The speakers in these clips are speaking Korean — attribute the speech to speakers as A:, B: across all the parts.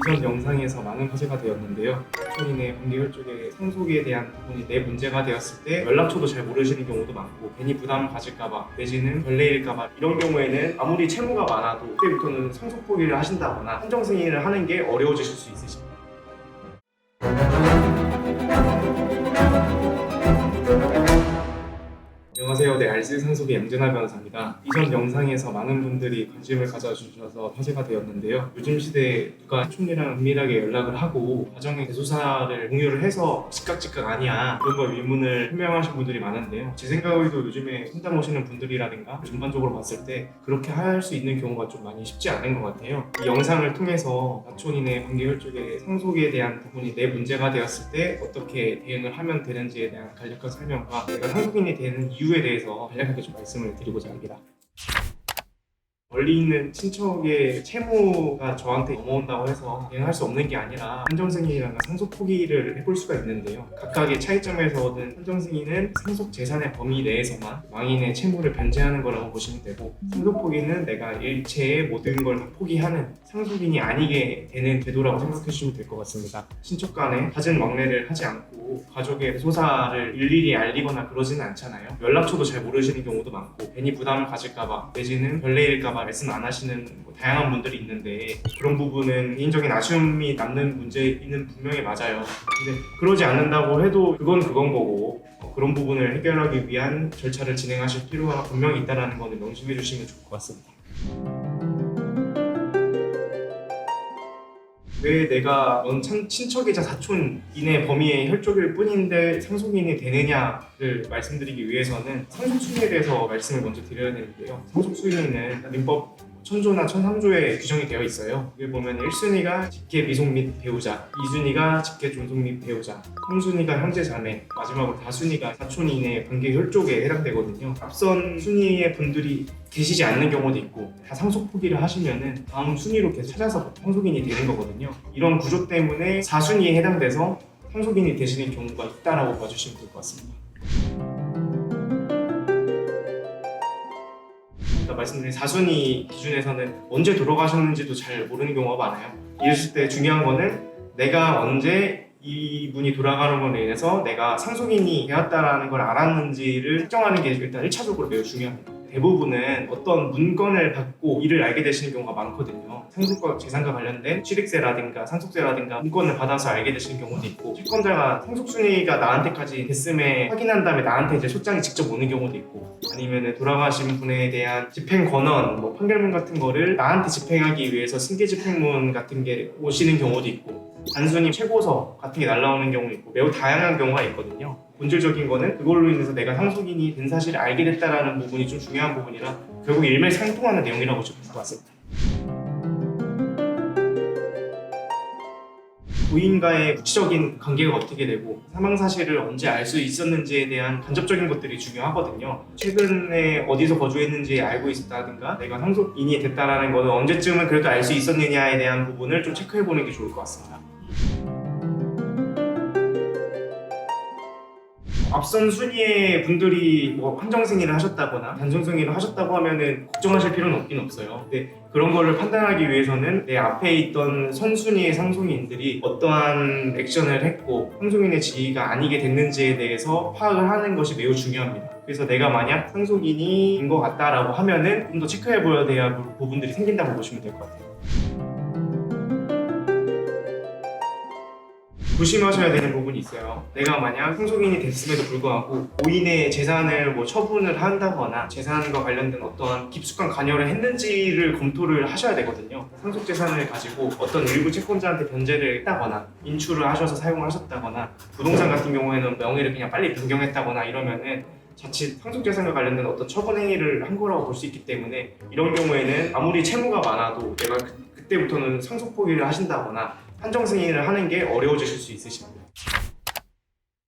A: 이전 영상에서 많은 화제가 되었는데요. 사촌인의 관계혈족의 상속에 대한 부분이 내 문제가 되었을 때 연락처도 잘 모르시는 경우도 많고 괜히 부담을 가질까봐 내지는 별내일까봐 이런 경우에는 아무리 채무가 많아도 그때부터는 상속 포기를 하신다거나 한정 승인을 하는 게 어려워지실 수 있으십니다. 안녕하세요. 네, 알쓸 상속의 양준하 변호사입니다. 이전 영상에서 많은 분들이 관심을 가져주셔서 화제가 되었는데요. 요즘 시대에 누가 사촌이랑 은밀하게 연락을 하고 가정의 대소사를 공유를 해서 즉각 아니야 이런 걸 의문을 표명하신 분들이 많은데요. 제 생각에도 요즘에 상담 오시는 분들이라든가 전반적으로 봤을 때 그렇게 할 수 있는 경우가 좀 많이 쉽지 않은 것 같아요. 이 영상을 통해서 사촌인의 관계혈족의 상속에 대한 부분이 내 문제가 되었을 때 어떻게 대응을 하면 되는지에 대한 간략한 설명과 내가 상속인이 되는 이유에 대해서 간략하게 좀 말씀을 드리고자 합니다. 멀리 있는 친척의 채무가 저한테 넘어온다고 해서 대응할 수 없는 게 아니라 한정승인이랑 상속 포기를 해볼 수가 있는데요. 각각의 차이점에서 얻은 한정승인은 상속 재산의 범위 내에서만 망인의 채무를 변제하는 거라고 보시면 되고, 상속 포기는 내가 일체의 모든 걸 다 포기하는 상속인이 아니게 되는 제도라고 생각해 주시면 될 것 같습니다. 친척 간에 갖은 왕래를 하지 않고 가족의 소사를 일일이 알리거나 그러지는 않잖아요. 연락처도 잘 모르시는 경우도 많고 괜히 부담을 가질까봐 내지는 별내일까봐 말씀 안 하시는 다양한 분들이 있는데, 그런 부분은 개인적인 아쉬움이 남는 문제는 분명히 맞아요. 근데 그러지 않는다고 해도 그건 거고 그런 부분을 해결하기 위한 절차를 진행하실 필요가 분명히 있다는 것을 명심해 주시면 좋을 것 같습니다. 왜 내가 넌 친척이자 사촌인의 범위의 혈족일 뿐인데 상속인이 되느냐를 말씀드리기 위해서는 상속순위에 대해서 말씀을 먼저 드려야 되는데요. 상속순위는 민법 1000조나 1003조에 규정이 되어 있어요. 여기 보면 1순위가 직계 미속 및 배우자, 2순위가 직계 존속 및 배우자, 3순위가 형제 자매, 마지막으로 4순위가 사촌인의 관계 혈족에 해당되거든요. 앞선 순위의 분들이 계시지 않는 경우도 있고 다 상속 포기를 하시면은 다음 순위로 계속 찾아서 상속인이 되는 거거든요. 이런 구조 때문에 4순위에 해당돼서 상속인이 되시는 경우가 있다라고 봐주시면 될 것 같습니다. 말씀드린 4순위 기준에서는 언제 돌아가셨는지도 잘 모르는 경우가 많아요. 이랬을 때 중요한 거는 내가 언제 이분이 돌아가는 걸로 인해서 내가 상속인이 되었다는 걸 알았는지를 특정하는 게 일단 1차적으로 매우 중요합니다. 대부분은 어떤 문건을 받고 이를 알게 되시는 경우가 많거든요. 상속과 재산과 관련된 취득세라든가 상속세라든가 문건을 받아서 알게 되시는 경우도 있고, 채권자가 상속순위가 나한테까지 됐음에 확인한 다음에 나한테 이제 소장이 직접 오는 경우도 있고, 아니면 돌아가신 분에 대한 집행권원, 판결문 같은 거를 나한테 집행하기 위해서 승계집행문 같은 게 오시는 경우도 있고, 단순히 최고서 같은 게 날라오는 경우 있고 매우 다양한 경우가 있거든요. 본질적인 거는 그걸로 인해서 내가 상속인이 된 사실을 알게 됐다는 부분이 좀 중요한 부분이라 결국 일맥상통하는 내용이라고 볼 것 같습니다. 부인과의 구체적인 관계가 어떻게 되고 사망 사실을 언제 알 수 있었는지에 대한 간접적인 것들이 중요하거든요. 최근에 어디서 거주했는지 알고 있었다든가 내가 상속인이 됐다는 것은 언제쯤은 그래도 알 수 있었느냐에 대한 부분을 좀 체크해보는 게 좋을 것 같습니다. 앞선 순위의 분들이 한정승인을 하셨다거나 단순승인을 하셨다고 하면은 걱정하실 필요는 없긴 없어요. 근데 그런 거를 판단하기 위해서는 내 앞에 있던 선순위의 상속인들이 어떠한 액션을 했고 상속인의 지위가 아니게 됐는지에 대해서 파악을 하는 것이 매우 중요합니다. 그래서 내가 만약 상속인이 된 것 같다라고 하면은 좀 더 체크해봐야 될 부분들이 생긴다고 보시면 될 것 같아요. 조심하셔야 되는 부분이 있어요. 내가 만약 상속인이 됐음에도 불구하고 고인의 재산을 처분을 한다거나 재산과 관련된 어떠한 깊숙한 관여를 했는지를 검토를 하셔야 되거든요. 상속 재산을 가지고 어떤 일부 채권자한테 변제를 했다거나 인출을 하셔서 사용을 하셨다거나 부동산 같은 경우에는 명의를 그냥 빨리 변경했다거나 이러면은 자칫 상속 재산과 관련된 어떤 처분 행위를 한 거라고 볼 수 있기 때문에, 이런 경우에는 아무리 채무가 많아도 내가 그때부터는 상속 포기를 하신다거나 한정 승인을 하는 게 어려워지실 수 있으십니다.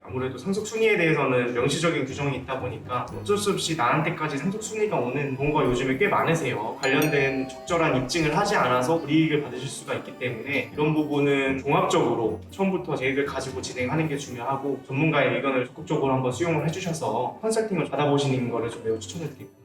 A: 아무래도 상속 순위에 대해서는 명시적인 규정이 있다 보니까 어쩔 수 없이 나한테까지 상속 순위가 오는 경우가 요즘에 꽤 많으세요. 관련된 적절한 입증을 하지 않아서 불이익을 받으실 수가 있기 때문에 이런 부분은 종합적으로 처음부터 계획을 가지고 진행하는 게 중요하고, 전문가의 의견을 적극적으로 한번 수용을 해주셔서 컨설팅을 받아보시는 것을 좀 매우 추천을 드립니다.